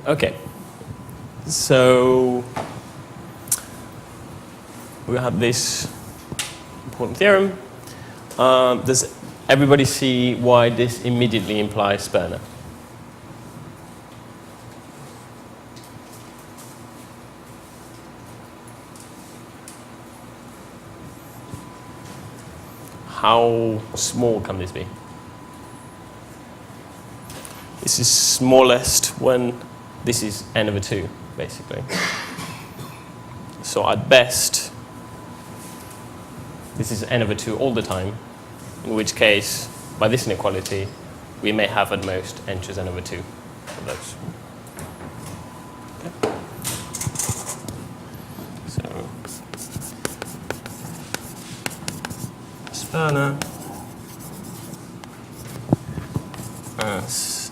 Okay. So we have this important theorem. Does everybody see why this immediately implies Sperner? How small can this be? This is smallest when this is n over 2, basically. So at best, this is n over 2 all the time, in which case, by this inequality, we may have at most n choose n over 2 of those. Okay. So, Sperner as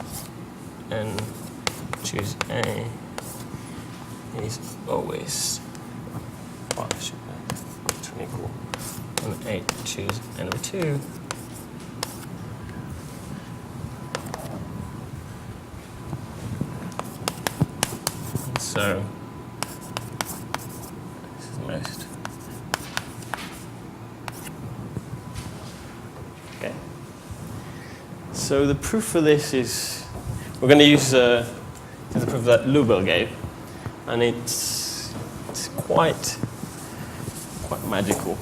n choose a is always equal when a choose n over 2. So this is most. Okay. So the proof for this is we're going to use the proof that Lubel gave, and it's quite magical.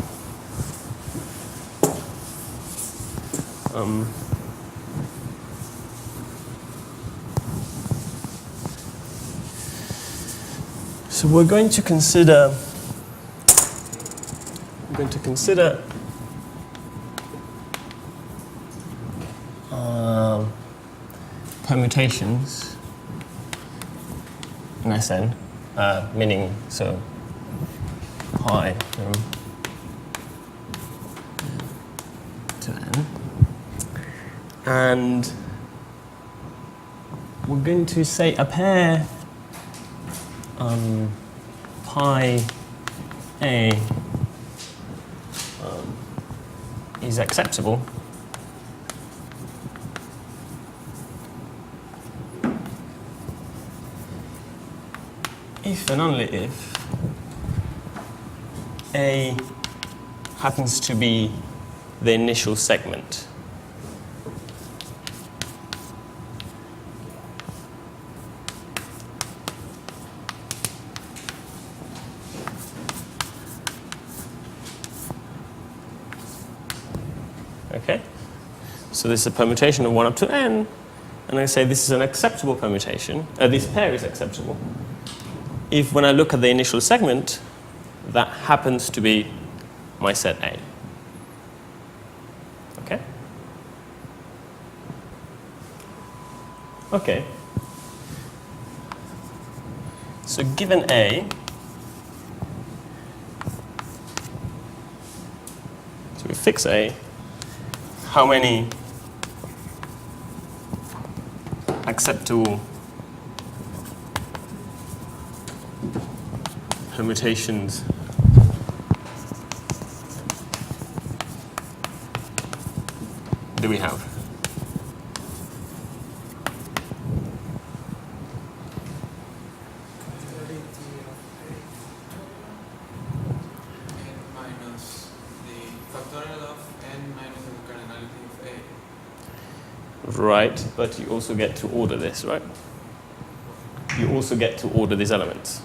So we're going to consider permutations in Sn, meaning so pi to n, and we're going to say a pair pi a is acceptable if and only if a happens to be the initial segment. Okay? So this is a permutation of 1 up to n, and I say this is an acceptable permutation, this pair is acceptable, if when I look at the initial segment, that happens to be my set A. Okay? Okay. So given A, so we fix A, how many acceptable permutations do we have? Right, but you also get to order this, right? You also get to order these elements.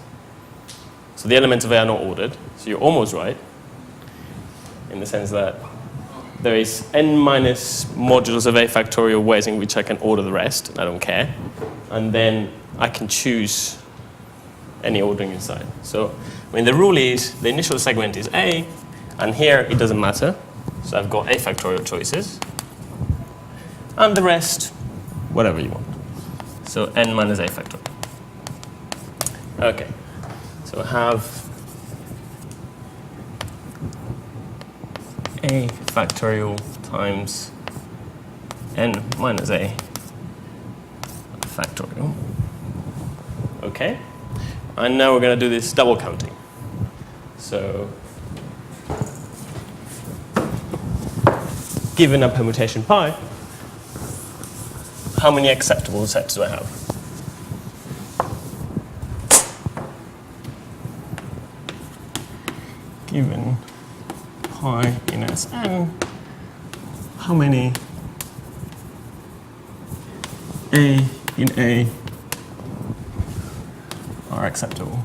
So the elements of A are not ordered, so you're almost right, in the sense that there is n minus modules of A factorial ways in which I can order the rest, and I don't care. And then I can choose any ordering inside. So, I mean, the rule is the initial segment is A, and here it doesn't matter. So I've got A factorial choices. And the rest, whatever you want. So n minus A factorial. Okay. So I have A factorial times n minus A factorial. Okay. And now we're going to do this double counting. So given a permutation pi, how many acceptable sets do I have? given pi in Sn, how many A in A are acceptable?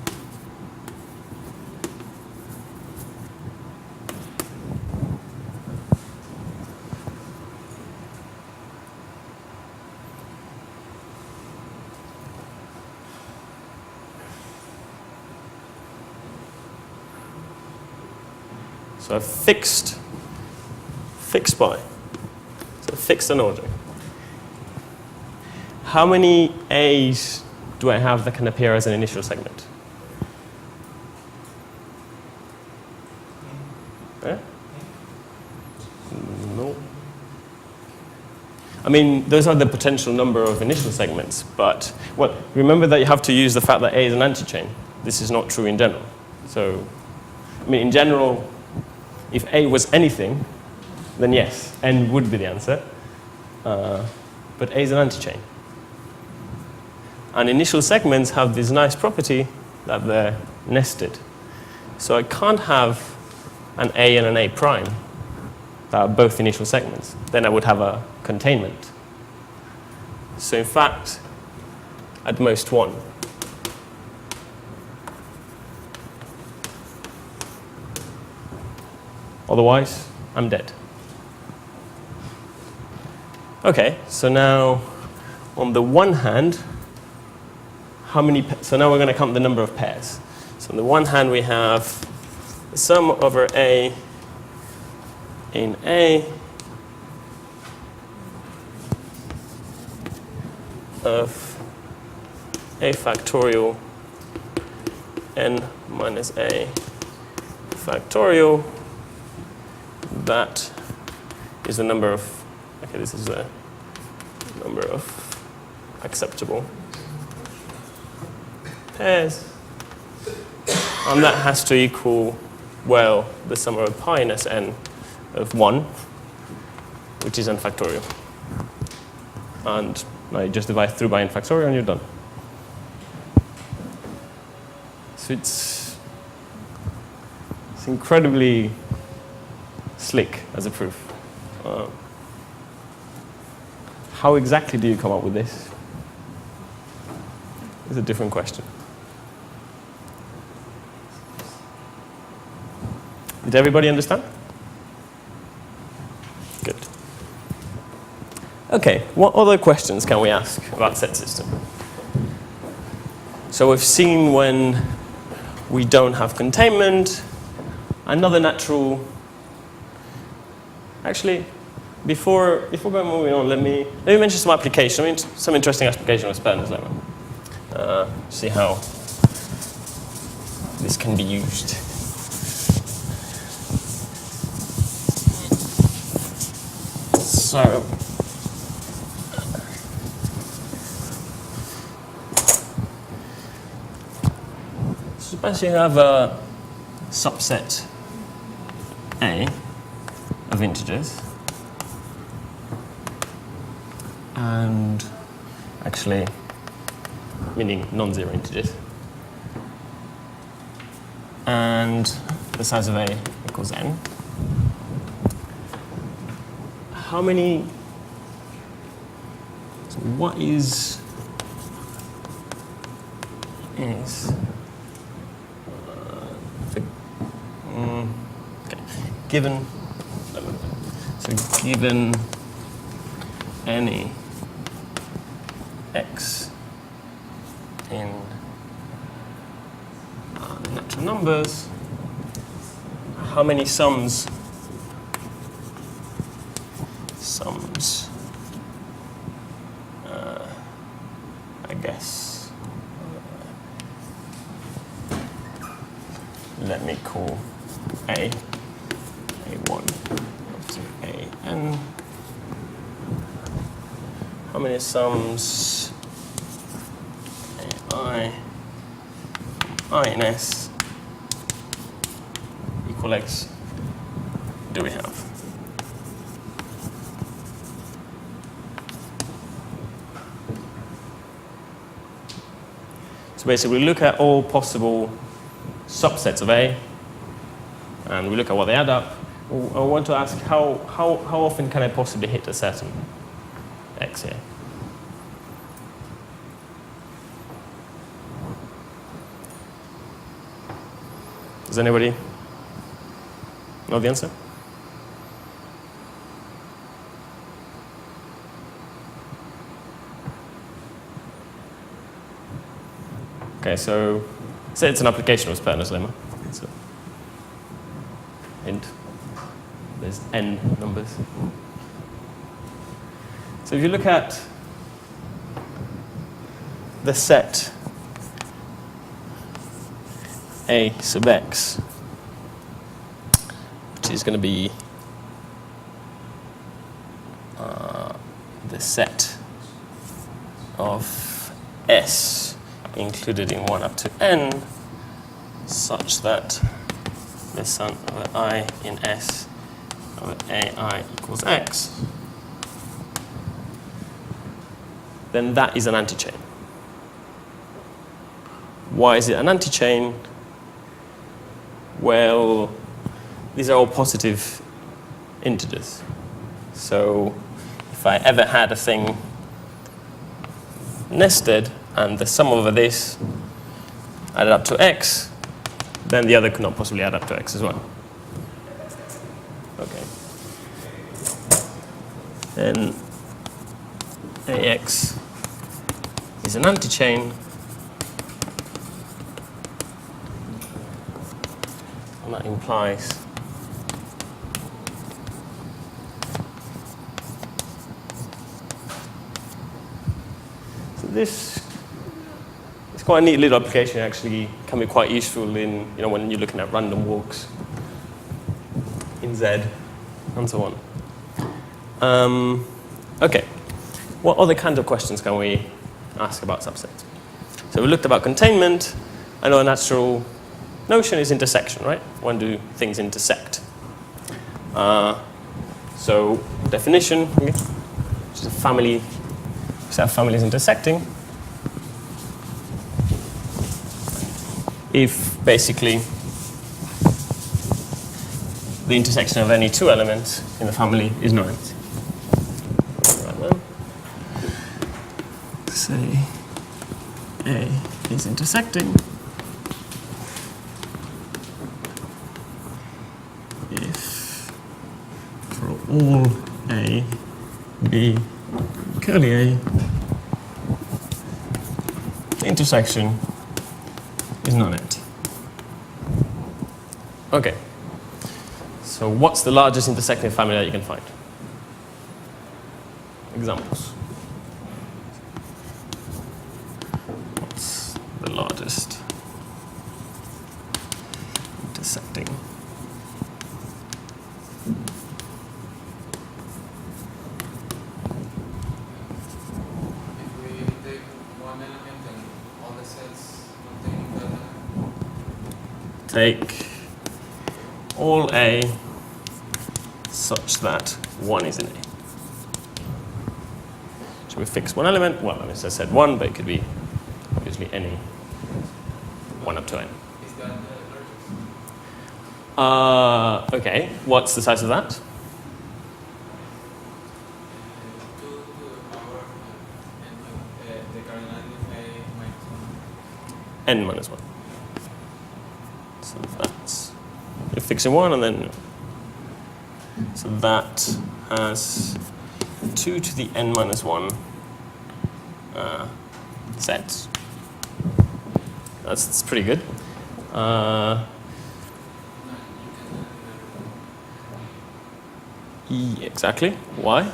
So I've fixed pi. So fixed an order. How many A's do I have that can appear as an initial segment? Eh? No. I mean, those are the potential number of initial segments, but remember that you have to use the fact that A is an antichain. This is not true in general. So, I mean, in general, if A was anything, then yes, N would be the answer. But A is an antichain. And initial segments have this nice property that they're nested. So I can't have an A and an A prime that are both initial segments. Then I would have a containment. So in fact, at most one. Otherwise, I'm dead. Okay, so now on the one hand, so now we're going to count the number of pairs. So on the one hand, we have the sum over A in A of A factorial n minus A factorial. That is the number of, okay, this is the number of acceptable pairs. And that has to equal, well, the sum of pi in Sn of 1, which is n factorial. And now you just divide through by n factorial and you're done. So it's incredibly slick as a proof. How exactly do you come up with this? It's a different question. Did everybody understand? Good. Okay, what other questions can we ask about set system? So we've seen when we don't have containment. Another natural. Actually, before moving on, let me mention some application. I mean, some interesting application of Sperner's lemma. See how this can be used. So, suppose you have a subset A of integers, and actually meaning non-zero integers, and the size of A equals n. How many, so what is okay, given, so given any x in natural numbers, how many sums I guess let me call A1 up to AN. How many sums I in S equal X do we have? So basically, we look at all possible subsets of A and we look at what they add up, I want to ask how often can I possibly hit a certain x here? Does anybody know the answer? Okay, so say it's an application of Sperner's lemma. So, hint, there's n numbers. So if you look at the set A sub x, which is going to be the set of S included in 1 up to n, such that the sum over I in S over AI equals x, then that is an antichain. Why is it an antichain? Well, these are all positive integers. So if I ever had a thing nested and the sum over this added up to x, then the other could not possibly add up to x as well. Okay. Then AX is an antichain, and that implies so this is quite a neat little application. Actually, can be quite useful in when you're looking at random walks in Z and so on. Okay. What other kinds of questions can we ask about subsets? So we looked about containment. I know a natural notion is intersection, right? When do things intersect? So definition, which is a family, set of families intersecting. If basically the intersection of any two elements in the family is known. Say A is intersecting if for all A, B, curly A, the intersection is non-empty. Okay. So what's the largest intersecting family that you can find? Examples. What's the largest intersecting? If we take one element and all the sets containing that element. Take all A such that 1 is in A. So we fix one element. Well, I said 1, but it could be obviously any 1 up to n. Is that the largest? Okay, what's the size of that? 2 to the power n, the cardinality of A minus 1. N minus 1. So that's, you're fixing 1 and then, so that has 2 to the n minus 1 sets. That's pretty good. Exactly. Why?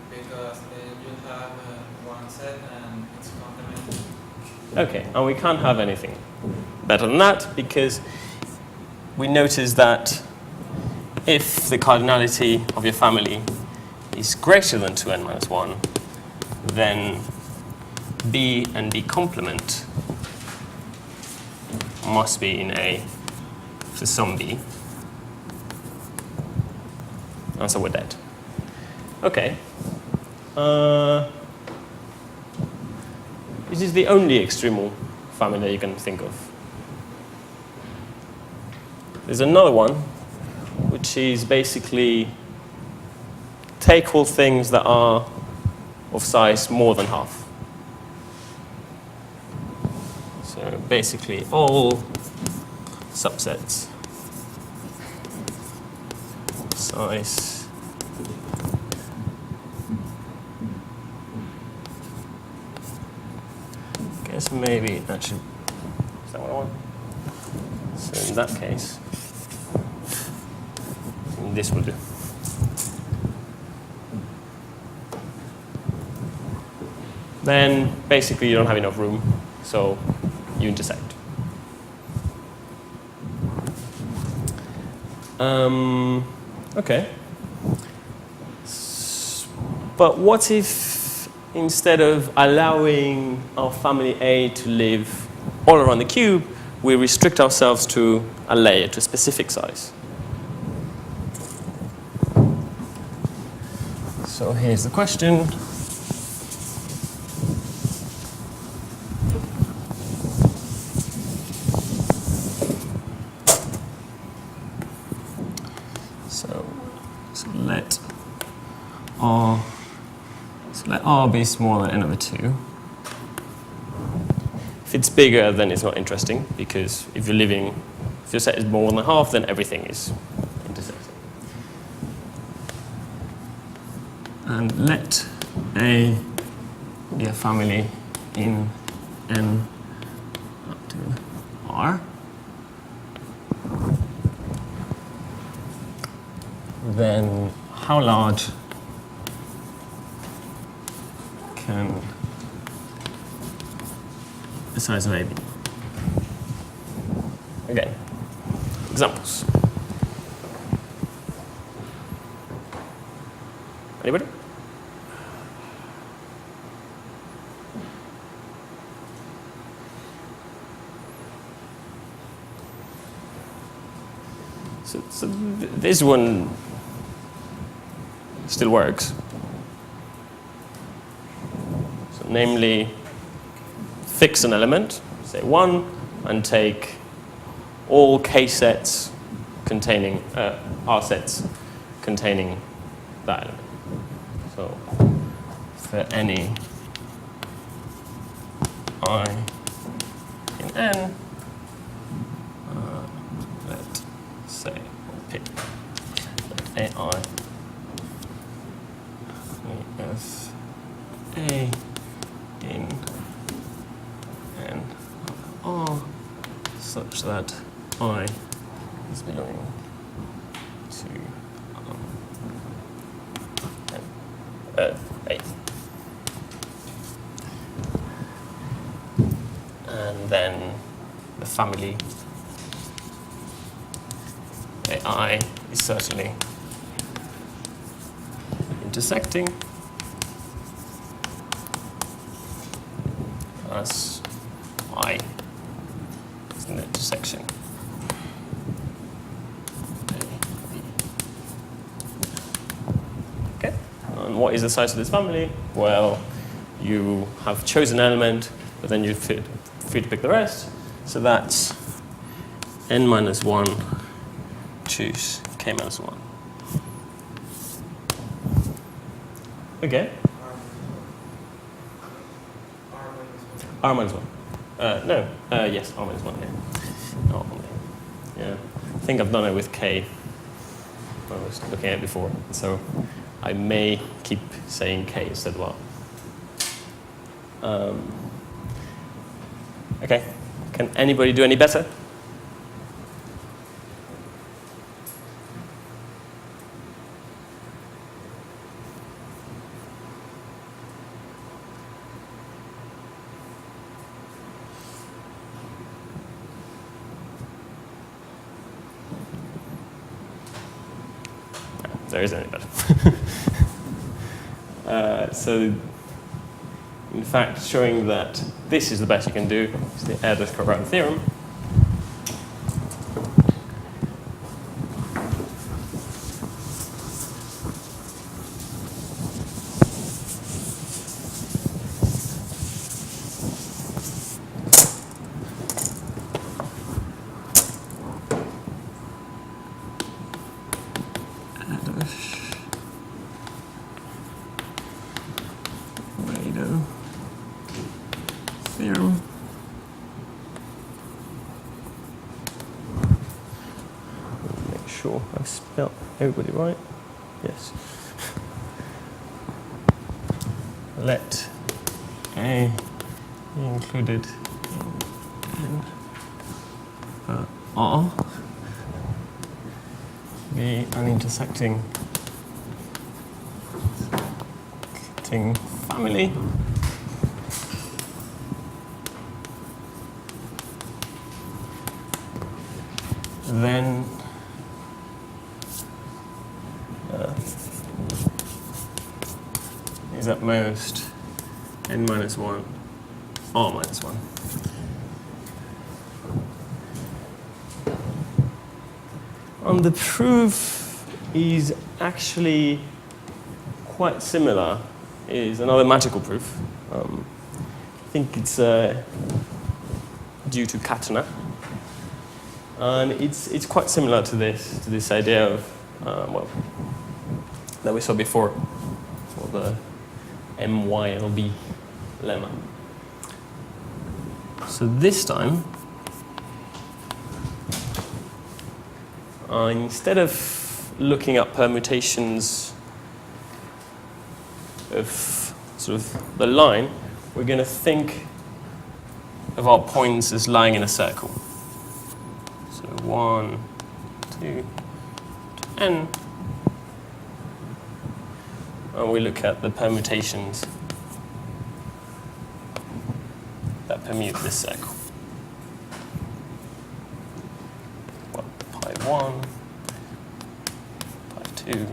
Because you have one set and it's complementary. Okay, and we can't have anything better than that because we notice that if the cardinality of your family is greater than 2n minus 1, then B and B complement must be in A for some B. And so we're dead. Okay. This is the only extremal family that you can think of. There's another one which is basically take all things that are of size more than half. So basically all subsets size I guess maybe actually is that what I want? So in that case this will do. Then basically you don't have enough room, so you intersect. Okay. But what if instead of allowing our family A to live all around the cube, we restrict ourselves to a layer, to a specific size? So here's the question. So let R be smaller than n over 2. If it's bigger, then it's not interesting, because if your set is more than half, then everything is intersecting. And let A be a family in N up to R. Then how large can the size of A be? Again, examples. Anybody? So this one still works. So namely, fix an element, say 1, and take all K sets containing, R sets containing that element. So for any I in N, let's say, pick AI F A in N R such that I is belonging to A. And then the family AI is certainly intersecting as I is an intersection. Okay, and what is the size of this family? Well, you have chosen an element, but then you're free to pick the rest. So that's n minus 1, choose k minus 1. Okay. R minus 1. No, yes, R minus 1 here. Oh, yeah. I think I've done it with k when I was looking at it before. So I may keep saying k instead of R. Okay. Can anybody do any better? There isn't any better. So, in fact, showing that this is the best you can do is the Erdös-Stone theorem. sure I've spelled everybody right. Yes. Let A be included in R be an intersecting family. Then is at most n minus 1, r minus 1. And the proof is actually quite similar, is another magical proof. I think it's due to Katana. And it's quite similar to this idea of, that we saw before, for the MYLB lemma. So this time, instead of looking at permutations of sort of the line, we're going to think of our points as lying in a circle. So 1, 2, to n. And we look at the permutations that permute this circle. Pi 1, pi 2.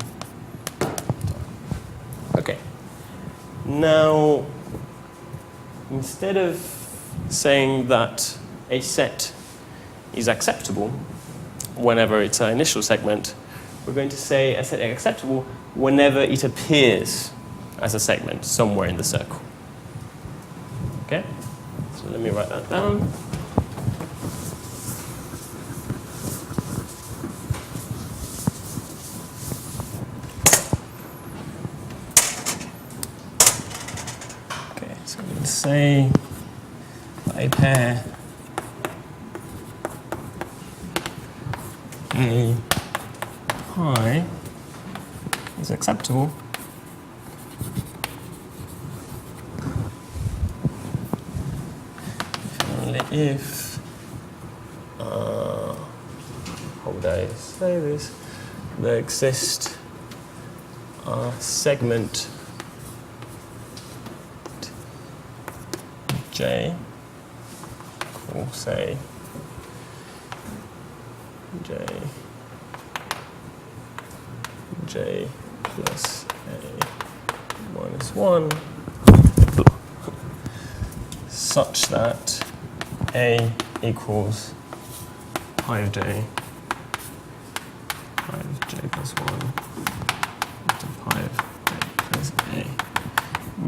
Okay. Now, instead of saying that a set is acceptable whenever it's an initial segment, we're going to say a set is acceptable whenever it appears as a segment somewhere in the circle. Okay? So let me write that down. Okay, so let's say a pair A pi is acceptable only if, how would I say this, there exists a segment J, or say J plus A minus 1 such that A equals pi of J plus 1 to pi of J plus A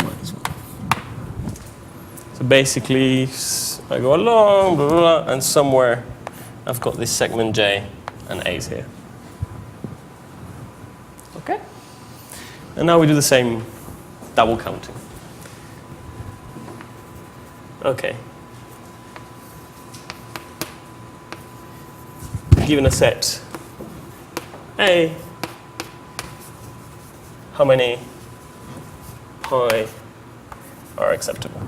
minus 1. So basically, I go along, blah, blah, blah, and somewhere I've got this segment J and A's here. Okay? And now we do the same double counting. Okay. Given a set A, how many pi are acceptable?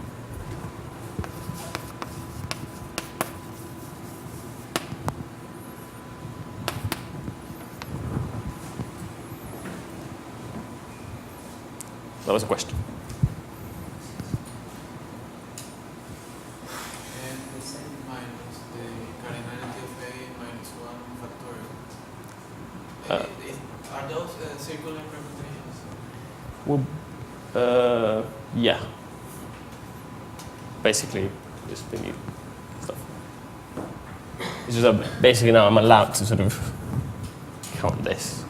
That was a question. And the same minus the cardinality of A minus 1 factorial. Are those circular permutations? Well, yeah. Basically, just the new stuff. It's just basically now I'm allowed to sort of count this.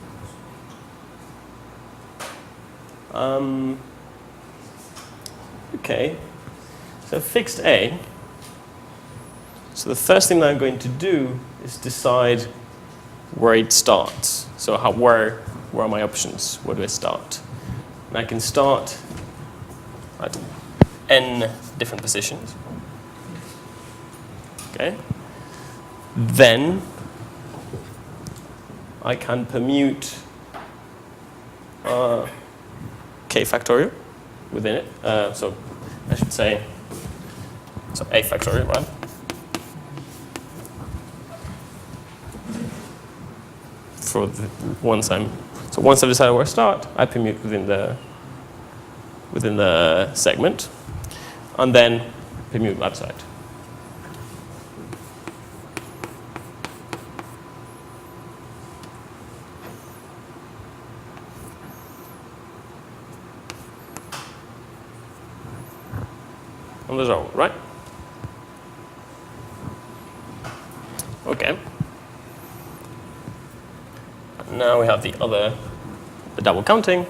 Okay, so fixed A. So the first thing that I'm going to do is decide where it starts. So where are my options? Where do I start? And I can start at n different positions. Okay. Then I can permute k factorial within it. So I should say, so a factorial, right? Once I've decided where to start, I permute within the segment, and then permute outside. And there's all, right? Okay. Now we have the double counting.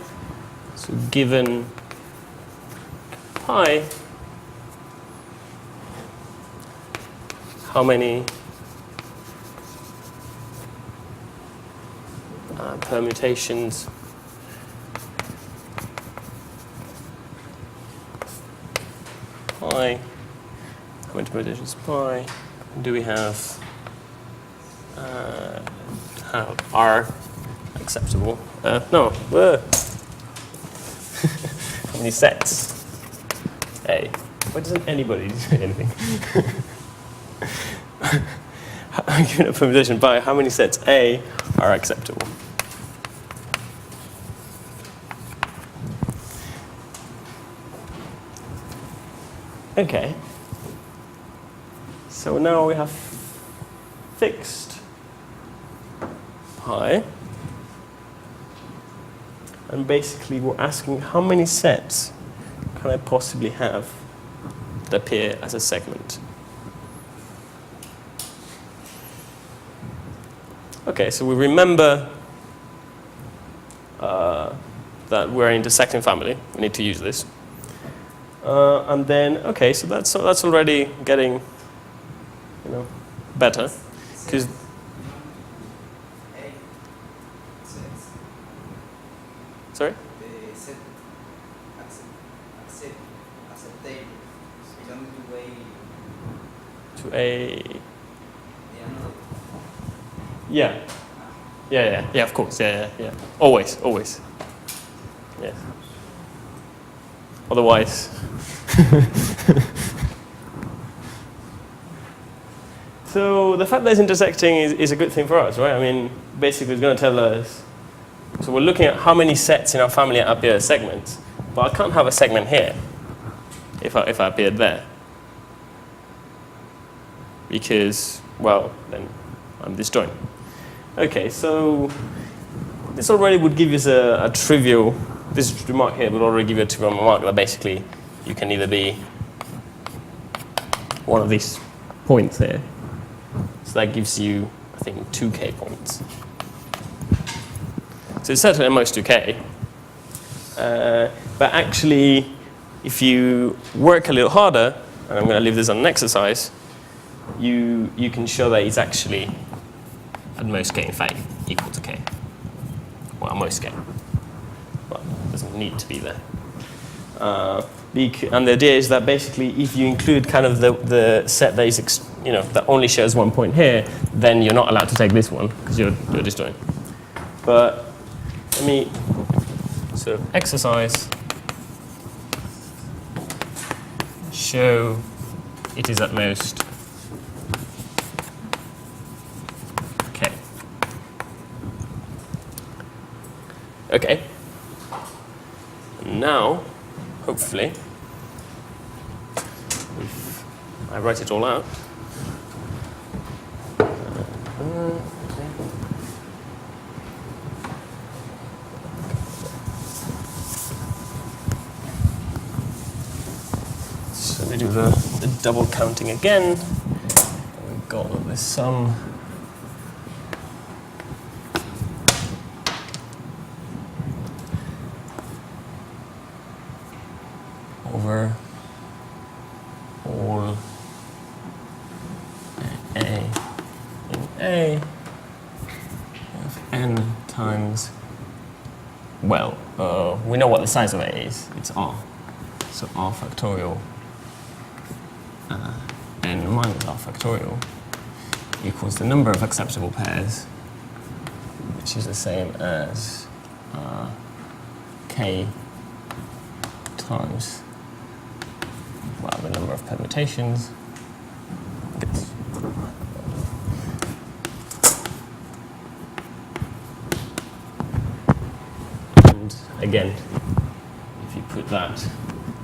So given pi, how many permutations pi, how many permutations pi do we have are acceptable? No. How many sets? A. Why doesn't anybody say anything? Given a permutation pi, how many sets A are acceptable? Okay. So now we have fixed pi. And basically we're asking how many sets can I possibly have that appear as a segment? Okay, so we remember that we're an intersecting family. We need to use this. And then, okay, so that's already getting, better, because sorry? The set acceptable belong to a yeah. Yeah, of course, yeah. Always. Yes. Otherwise. So the fact that it's intersecting is a good thing for us, right? I mean, basically it's going to tell us, so we're looking at how many sets in our family appear as segments, but I can't have a segment here if I appeared there. Because, well, then I'm disjoint. Okay, so this already would give us a trivial, this remark here would already give you a trivial remark that basically you can either be one of these points here. So that gives you, I think, 2k points. So it's certainly at most 2k. But actually, if you work a little harder, and I'm going to leave this on an exercise, you can show that it's actually at most k, in fact, equal to k. Well, most k. Well, it doesn't need to be there. And the idea is that basically, if you include kind of the set that is, that only shares one point here, then you're not allowed to take this one because you're disjoint. But let me sort of exercise. Show it is at most k. Okay. Now, hopefully, if I write it all out. So we do the double counting again. We've got the sum over all A in A of n times, well, we know what the size of A is. It's R. So R factorial n minus R factorial equals the number of acceptable pairs which is the same as k times, well, the number of permutations. This. And again, if you put that,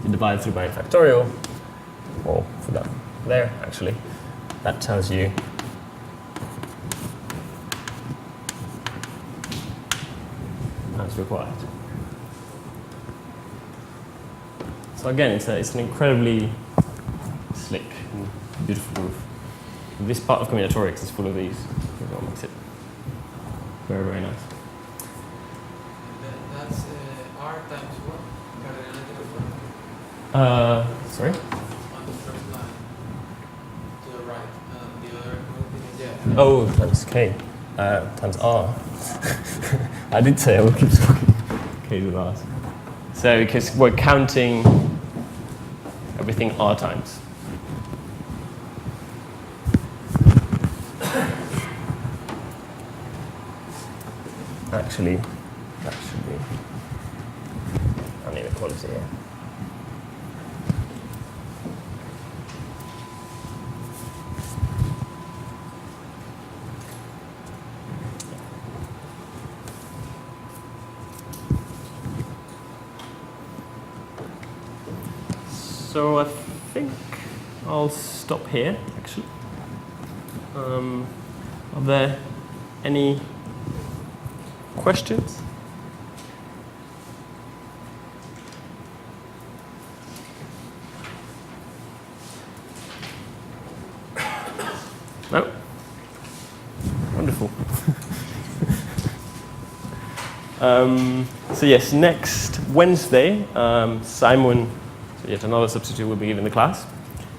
you divide through by factorial, or for that there, actually, that tells you as required. So again, it's an incredibly slick and beautiful proof. This part of combinatorics is full of these. What makes it very, very nice. That's R times what? Cardinality of what? Sorry? On the first line. To the right. The other one is, yeah. Oh, times k, times r. I did say I will keep talking k's with r's. So because we're counting everything r times. Actually, that should be an inequality here. So I think I'll stop here, actually. Are there any questions? No? Wonderful. So yes, next Wednesday, Simon, so yet another substitute, will be giving the class.